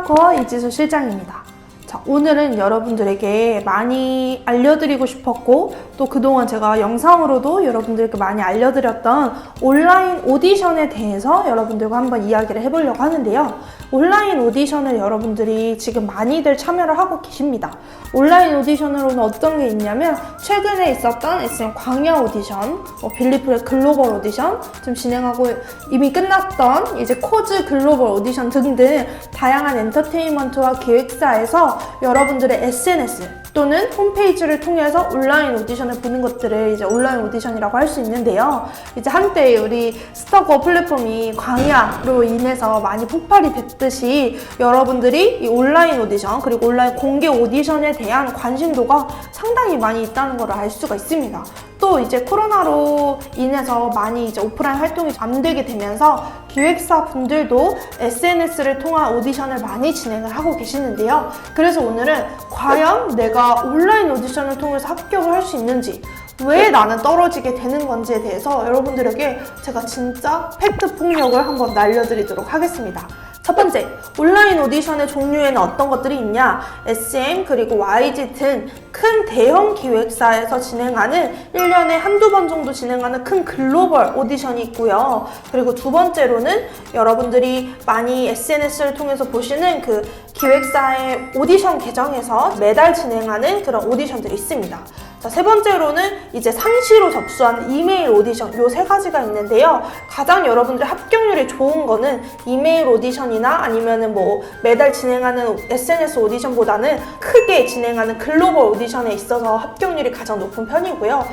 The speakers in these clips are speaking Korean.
스타코어 이지수 실장입니다. 자, 오늘은 여러분들에게 많이 알려드리고 싶었고 또 그동안 제가 영상으로도 여러분들께 많이 알려드렸던 온라인 오디션에 대해서 여러분들과 한번 이야기를 해보려고 하는데요. 온라인 오디션을 여러분들이 지금 많이들 참여를 하고 계십니다. 온라인 오디션으로는 어떤 게 있냐면 최근에 있었던 SM 광야 오디션, 빌리프의 글로벌 오디션, 지금 진행하고 이미 끝났던 이제 코즈 글로벌 오디션 등등 다양한 엔터테인먼트와 기획사에서 여러분들의 SNS 또는 홈페이지를 통해서 온라인 오디션을 보는 것들을 이제 온라인 오디션이라고 할 수 있는데요. 이제 한때 우리 스타코어 플랫폼이 광야로 인해서 많이 폭발이 됐듯이 여러분들이 이 온라인 오디션 그리고 온라인 공개 오디션에 대한 관심도가 상당히 많이 있다는 걸 알 수가 있습니다. 또 이제 코로나로 인해서 많이 이제 오프라인 활동이 안 되게 되면서 기획사 분들도 SNS를 통한 오디션을 많이 진행을 하고 계시는데요. 그래서 오늘은 과연 내가 온라인 오디션을 통해서 합격을 할 수 있는지, 왜 나는 떨어지게 되는 건지에 대해서 여러분들에게 제가 진짜 팩트 폭력을 한번 날려드리도록 하겠습니다. 첫 번째, 온라인 오디션의 종류에는 어떤 것들이 있냐? SM 그리고 YG 등 큰 대형 기획사에서 진행하는 1년에 한두 번 정도 진행하는 큰 글로벌 오디션이 있고요. 그리고 두 번째로는 여러분들이 많이 SNS를 통해서 보시는 그 기획사의 오디션 계정에서 매달 진행하는 그런 오디션들이 있습니다. 자, 세 번째로는 이제 상시로 접수하는 이메일 오디션, 요 세 가지가 있는데요. 가장 여러분들 합격률이 좋은 거는 이메일 오디션이나 아니면은 뭐 매달 진행하는 SNS 오디션보다는 크게 진행하는 글로벌 오디션에 있어서 합격률이 가장 높은 편이고요.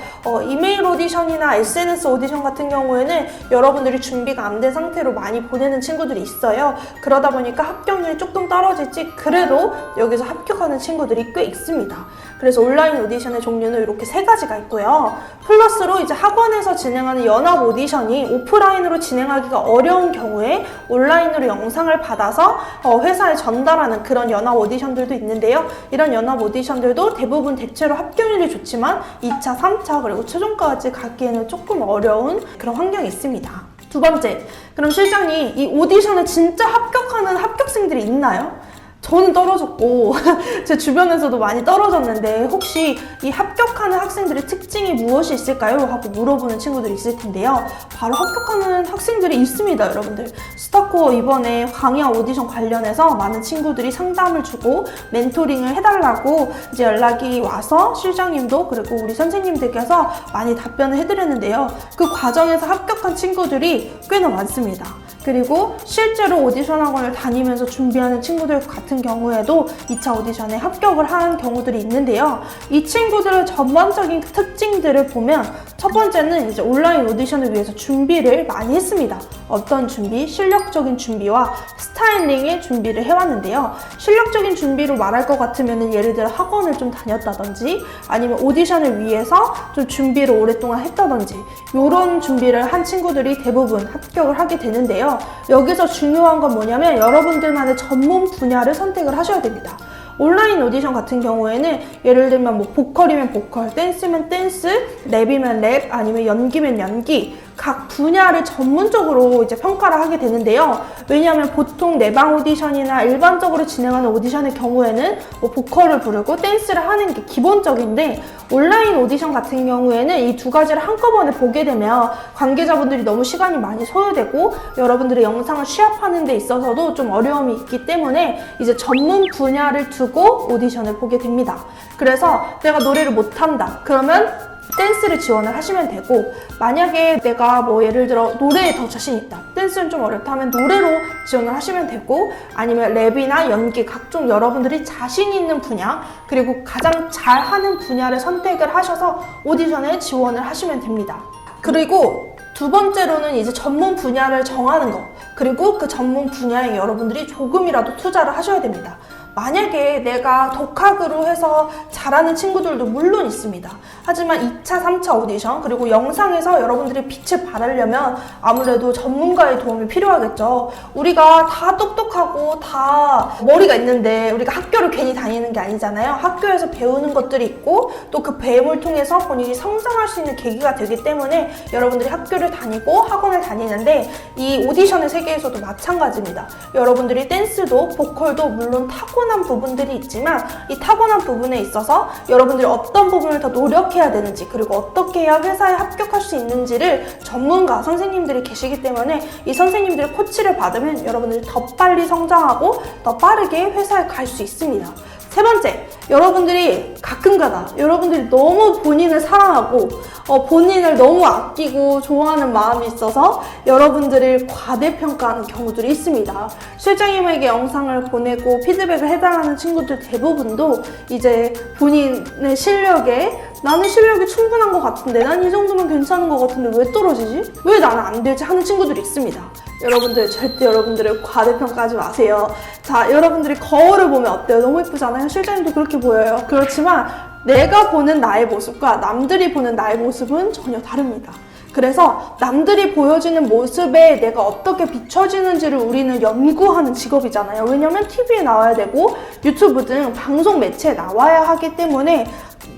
이메일 오디션이나 SNS 오디션 같은 경우에는 여러분들이 준비가 안 된 상태로 많이 보내는 친구들이 있어요. 그러다 보니까 합격률이 조금 떨어질지 그래도 여기서 합격하는 친구들이 꽤 있습니다. 그래서 온라인 오디션의 종류는 이렇게 세 가지가 있고요. 플러스로 이제 학원에서 진행하는 연합 오디션이 오프라인으로 진행하기가 어려운 경우에 온라인으로 영상을 받아서 회사에 전달하는 그런 연합 오디션들도 있는데요. 이런 연합 오디션들도 대부분 대체로 합격률이 좋지만 2차, 3차 그리고 최종까지 가기에는 조금 어려운 그런 환경이 있습니다. 두 번째, 그럼 실장님 이 오디션에 진짜 합격하는 합격생들이 있나요? 저는 떨어졌고 제 주변에서도 많이 떨어졌는데 혹시 이 합격하는 학생들의 특징이 무엇이 있을까요? 하고 물어보는 친구들이 있을 텐데요. 바로 합격하는 학생들이 있습니다, 여러분들. 스타코어 이번에 광야 오디션 관련해서 많은 친구들이 상담을 주고 멘토링을 해달라고 이제 연락이 와서 실장님도 그리고 우리 선생님들께서 많이 답변을 해드렸는데요. 그 과정에서 합격한 친구들이 꽤나 많습니다. 그리고 실제로 오디션 학원을 다니면서 준비하는 친구들 같은 경우에도 2차 오디션에 합격을 한 경우들이 있는데요. 이 친구들의 전반적인 특징들을 보면 첫 번째는 이제 온라인 오디션을 위해서 준비를 많이 했습니다. 어떤 준비? 실력적인 준비와 스타일링의 준비를 해왔는데요. 실력적인 준비로 말할 것 같으면 예를 들어 학원을 좀 다녔다든지 아니면 오디션을 위해서 좀 준비를 오랫동안 했다든지 이런 준비를 한 친구들이 대부분 합격을 하게 되는데요. 여기서 중요한 건 뭐냐면 여러분들만의 전문 분야를 선택을 하셔야 됩니다. 온라인 오디션 같은 경우에는 예를 들면 뭐 보컬이면 보컬, 댄스면 댄스, 랩이면 랩, 아니면 연기면 연기 각 분야를 전문적으로 이제 평가를 하게 되는데요. 왜냐하면 보통 내방 오디션이나 일반적으로 진행하는 오디션의 경우에는 뭐 보컬을 부르고 댄스를 하는 게 기본적인데 온라인 오디션 같은 경우에는 이 두 가지를 한꺼번에 보게 되면 관계자분들이 너무 시간이 많이 소요되고 여러분들의 영상을 취합하는 데 있어서도 좀 어려움이 있기 때문에 이제 전문 분야를 두고 오디션을 보게 됩니다. 그래서 내가 노래를 못한다. 그러면 댄스를 지원을 하시면 되고 만약에 내가 뭐 예를 들어 노래에 더 자신 있다. 댄스는 좀 어렵다 하면 노래로 지원을 하시면 되고 아니면 랩이나 연기 각종 여러분들이 자신 있는 분야 그리고 가장 잘하는 분야를 선택을 하셔서 오디션에 지원을 하시면 됩니다. 그리고 두 번째로는 이제 전문 분야를 정하는 거 그리고 그 전문 분야에 여러분들이 조금이라도 투자를 하셔야 됩니다. 만약에 내가 독학으로 해서 잘하는 친구들도 물론 있습니다. 하지만 2차, 3차 오디션 그리고 영상에서 여러분들이 빛을 발하려면 아무래도 전문가의 도움이 필요하겠죠. 우리가 다 똑똑하고 다 머리가 있는데 우리가 학교를 괜히 다니는 게 아니잖아요. 학교에서 배우는 것들이 있고 또 그 배움을 통해서 본인이 성장할 수 있는 계기가 되기 때문에 여러분들이 학교를 다니고 학원을 다니는데 이 오디션의 세계에서도 마찬가지입니다. 여러분들이 댄스도 보컬도 물론 타고난 부분들이 있지만 이 타고난 부분에 있어서 여러분들이 어떤 부분을 더 노력해야 되는지 그리고 어떻게 해야 회사에 합격할 수 있는지를 전문가 선생님들이 계시기 때문에 이 선생님들의 코치를 받으면 여러분들이 더 빨리 성장하고 더 빠르게 회사에 갈 수 있습니다. 세 번째, 여러분들이 가끔가다 여러분들이 너무 본인을 사랑하고 본인을 너무 아끼고 좋아하는 마음이 있어서 여러분들을 과대평가하는 경우들이 있습니다. 실장님에게 영상을 보내고 피드백을 해달라는 친구들 대부분도 이제 본인의 실력에 나는 실력이 충분한 것 같은데 난 이 정도면 괜찮은 것 같은데 왜 떨어지지? 왜 나는 안 되지? 하는 친구들이 있습니다. 여러분들 절대 여러분들을 과대평가하지 마세요. 자, 여러분들이 거울을 보면 어때요? 너무 예쁘잖아요? 실장님도 그렇게 보여요. 그렇지만 내가 보는 나의 모습과 남들이 보는 나의 모습은 전혀 다릅니다. 그래서 남들이 보여지는 모습에 내가 어떻게 비춰지는지를 우리는 연구하는 직업이잖아요. 왜냐면 TV에 나와야 되고 유튜브 등 방송 매체에 나와야 하기 때문에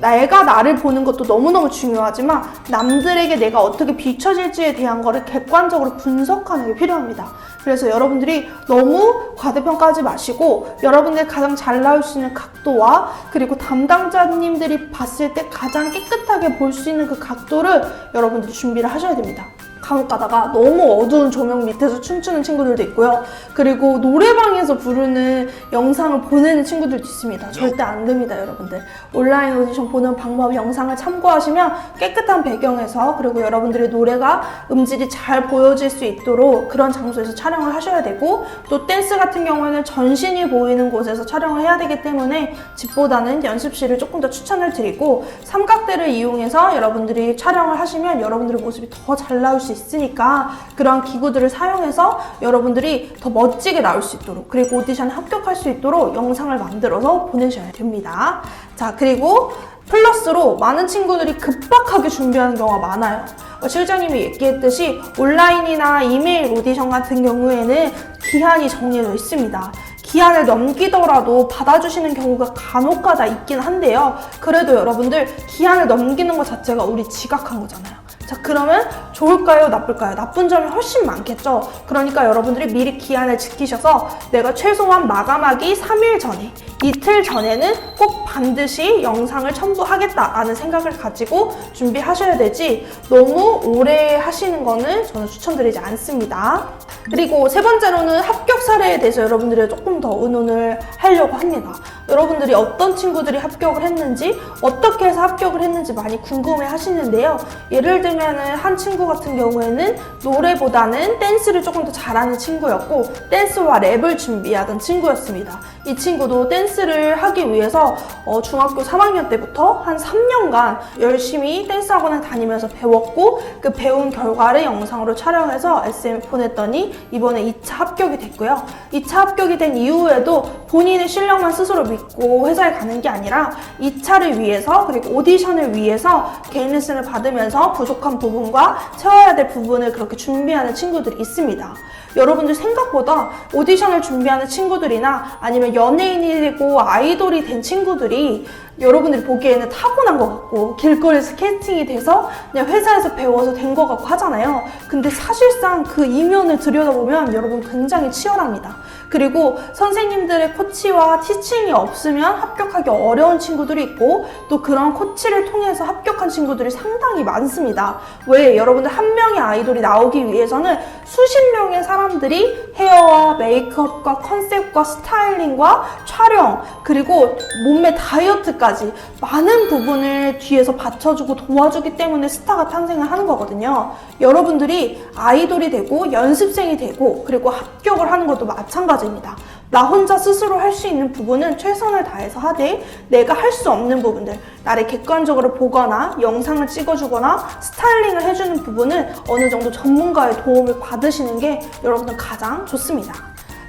내가 나를 보는 것도 너무너무 중요하지만 남들에게 내가 어떻게 비춰질지에 대한 거를 객관적으로 분석하는 게 필요합니다. 그래서 여러분들이 너무 과대평가하지 마시고 여러분들이 가장 잘 나올 수 있는 각도와 그리고 담당자님들이 봤을 때 가장 깨끗하게 볼 수 있는 그 각도를 여러분들이 준비를 하셔야 됩니다. 간혹 가다가 너무 어두운 조명 밑에서 춤추는 친구들도 있고요. 그리고 노래방에서 부르는 영상을 보내는 친구들도 있습니다. 절대 안 됩니다, 여러분들. 온라인 오디션 보는 방법 영상을 참고하시면 깨끗한 배경에서 그리고 여러분들의 노래가 음질이 잘 보여질 수 있도록 그런 장소에서 촬영을 하셔야 되고 또 댄스 같은 경우에는 전신이 보이는 곳에서 촬영을 해야 되기 때문에 집보다는 연습실을 조금 더 추천을 드리고 삼각대를 이용해서 여러분들이 촬영을 하시면 여러분들의 모습이 더 잘 나올 수 있으니까 그런 기구들을 사용해서 여러분들이 더 멋지게 나올 수 있도록 그리고 오디션에 합격할 수 있도록 영상을 만들어서 보내셔야 됩니다. 자, 그리고 플러스로 많은 친구들이 급박하게 준비하는 경우가 많아요. 실장님이 얘기했듯이 온라인이나 이메일 오디션 같은 경우에는 기한이 정해져 있습니다. 기한을 넘기더라도 받아주시는 경우가 간혹가다 있긴 한데요. 그래도 여러분들 기한을 넘기는 것 자체가 우리 지각한 거잖아요. 자, 그러면 좋을까요? 나쁠까요? 나쁜 점이 훨씬 많겠죠? 그러니까 여러분들이 미리 기한을 지키셔서 내가 최소한 마감하기 3일 전에, 이틀 전에는 꼭 반드시 영상을 첨부하겠다라는 생각을 가지고 준비하셔야 되지 너무 오래 하시는 거는 저는 추천드리지 않습니다. 그리고 세 번째로는 합격 사례에 대해서 여러분들이 조금 더 의논을 하려고 합니다. 여러분들이 어떤 친구들이 합격을 했는지 어떻게 해서 합격을 했는지 많이 궁금해 하시는데요. 예를 들면 한 친구 같은 경우에는 노래보다는 댄스를 조금 더 잘하는 친구였고 댄스와 랩을 준비하던 친구였습니다. 이 친구도 댄스를 하기 위해서 중학교 3학년 때부터 한 3년간 열심히 댄스 학원을 다니면서 배웠고 그 배운 결과를 영상으로 촬영해서 SM에 보냈더니 이번에 2차 합격이 됐고요. 2차 합격이 된 이후에도 본인의 실력만 스스로 믿고 회사에 가는 게 아니라 2차를 위해서 그리고 오디션을 위해서 개인 레슨을 받으면서 부족한 부분과 채워야 될 부분을 그렇게 준비하는 친구들이 있습니다. 여러분들 생각보다 오디션을 준비하는 친구들이나 아니면 연예인이 되고 아이돌이 된 친구들이 여러분들이 보기에는 타고난 것 같고 길거리에서 캐스팅이 돼서 그냥 회사에서 배워서 된 것 같고 하잖아요. 근데 사실상 그 이면을 들여다보면 여러분 굉장히 치열합니다. 그리고 선생님들의 코치와 티칭이 없으면 합격하기 어려운 친구들이 있고 또 그런 코치를 통해서 합격한 친구들이 상당히 많습니다. 왜? 여러분들 한 명의 아이돌이 나오기 위해서는 수십 명의 사람들이 헤어와 메이크업과 컨셉과 스타일링과 촬영 그리고 몸매 다이어트까지 많은 부분을 뒤에서 받쳐주고 도와주기 때문에 스타가 탄생을 하는 거거든요. 여러분들이 아이돌이 되고 연습생이 되고 그리고 합격을 하는 것도 마찬가지입니다. 나 혼자 스스로 할 수 있는 부분은 최선을 다해서 하되 내가 할 수 없는 부분들 나를 객관적으로 보거나 영상을 찍어주거나 스타일링을 해주는 부분은 어느 정도 전문가의 도움을 받으시는 게 여러분들 가장 좋습니다.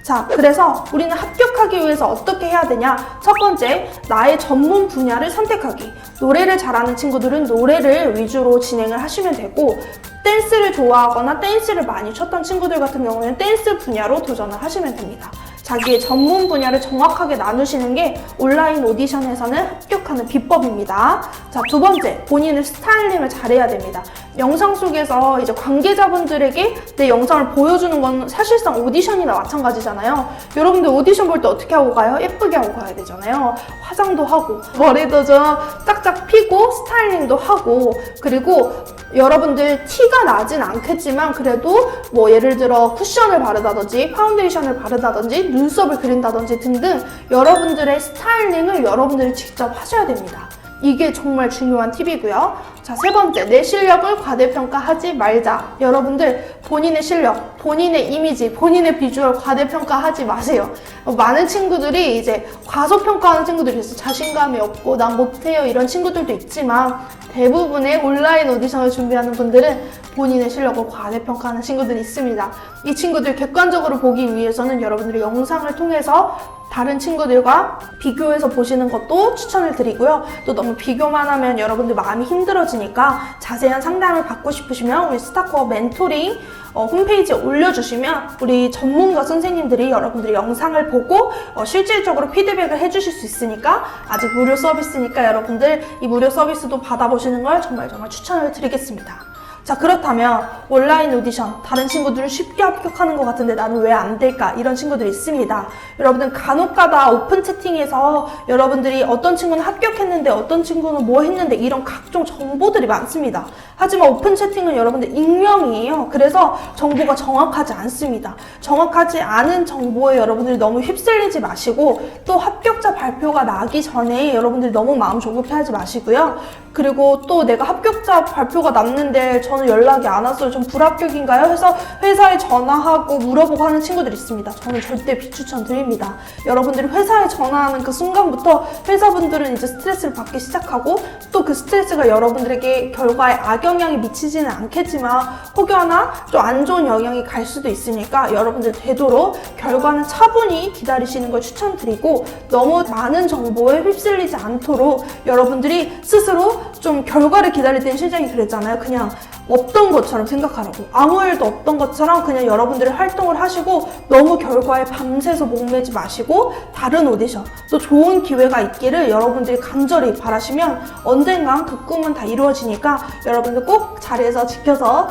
자, 자, 그래서 우리는 합격하기 위해서 어떻게 해야 되냐? 첫 번째, 나의 전문 분야를 선택하기. 노래를 잘하는 친구들은 노래를 위주로 진행을 하시면 되고, 댄스를 좋아하거나 댄스를 많이 췄던 친구들 같은 경우는 댄스 분야로 도전을 하시면 됩니다. 자기의 전문 분야를 정확하게 나누시는 게 온라인 오디션에서는 합격하는 비법입니다. 자, 두 번째, 본인의 스타일링을 잘해야 됩니다. 영상 속에서 이제 관계자분들에게 내 영상을 보여주는 건 사실상 오디션이나 마찬가지잖아요. 여러분들 오디션 볼 때 어떻게 하고 가요? 예쁘게 하고 가야 되잖아요. 화장도 하고, 머리도 좀 짝짝 피고, 스타일링도 하고, 그리고 여러분들 티가 나진 않겠지만 그래도 뭐 예를 들어 쿠션을 바르다든지 파운데이션을 바르다든지 눈썹을 그린다든지 등등 여러분들의 스타일링을 여러분들이 직접 하셔야 됩니다. 이게 정말 중요한 팁이고요. 자, 세 번째, 내 실력을 과대평가하지 말자. 여러분들 본인의 실력, 본인의 이미지, 본인의 비주얼 과대평가하지 마세요. 많은 친구들이 이제 과소평가하는 친구들이 있어요. 자신감이 없고 난 못해요 이런 친구들도 있지만 대부분의 온라인 오디션을 준비하는 분들은 본인의 실력을 과대평가하는 친구들이 있습니다. 이 친구들 객관적으로 보기 위해서는 여러분들이 영상을 통해서 다른 친구들과 비교해서 보시는 것도 추천을 드리고요. 또 너무 비교만 하면 여러분들 마음이 힘들어지니까 자세한 상담을 받고 싶으시면 우리 스타코어 멘토링 홈페이지에 올려주시면 우리 전문가 선생님들이 여러분들이 영상을 보고 실질적으로 피드백을 해주실 수 있으니까 아직 무료 서비스니까 여러분들 이 무료 서비스도 받아보시는 걸 정말 추천을 드리겠습니다. 자, 그렇다면 온라인 오디션 다른 친구들은 쉽게 합격하는 것 같은데 나는 왜 안 될까? 이런 친구들이 있습니다. 여러분들 간혹가다 오픈 채팅에서 여러분들이 어떤 친구는 합격했는데 어떤 친구는 뭐 했는데 이런 각종 정보들이 많습니다. 하지만 오픈 채팅은 여러분들 익명이에요. 그래서 정보가 정확하지 않습니다. 정확하지 않은 정보에 여러분들이 너무 휩쓸리지 마시고 또 합격자 발표가 나기 전에 여러분들이 너무 마음 조급해하지 마시고요. 그리고 또 내가 합격자 발표가 났는데 저는 연락이 안 왔어요. 전 불합격인가요? 해서 회사에 전화하고 물어보고 하는 친구들이 있습니다. 저는 절대 비추천 드립니다. 여러분들이 회사에 전화하는 그 순간부터 회사분들은 이제 스트레스를 받기 시작하고 또 그 스트레스가 여러분들에게 결과에 악영향이 미치지는 않겠지만 혹여나 좀 안 좋은 영향이 갈 수도 있으니까 여러분들 되도록 결과는 차분히 기다리시는 걸 추천드리고 너무 많은 정보에 휩쓸리지 않도록 여러분들이 스스로 좀 결과를 기다릴 때는 실장이 그랬잖아요. 그냥 없던 것처럼 생각하라고. 아무 일도 없던 것처럼 그냥 여러분들이 활동을 하시고 너무 결과에 밤새서 목매지 마시고 다른 오디션 또 좋은 기회가 있기를 여러분들이 간절히 바라시면 언젠간 그 꿈은 다 이루어지니까 여러분들 꼭 자리에서 지켜서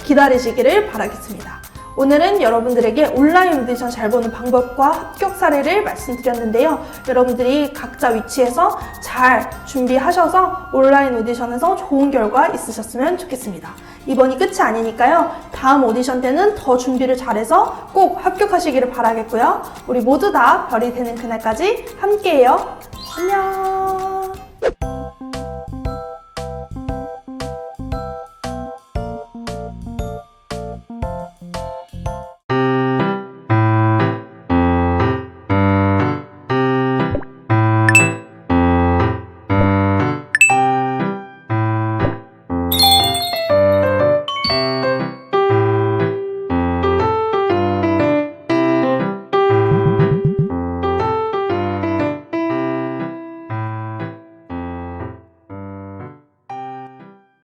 기다리시기를 바라겠습니다. 오늘은 여러분들에게 온라인 오디션 잘 보는 방법과 합격 사례를 말씀드렸는데요. 여러분들이 각자 위치에서 잘 준비하셔서 온라인 오디션에서 좋은 결과 있으셨으면 좋겠습니다. 이번이 끝이 아니니까요. 다음 오디션 때는 더 준비를 잘해서 꼭 합격하시기를 바라겠고요. 우리 모두 다 별이 되는 그날까지 함께해요. 안녕.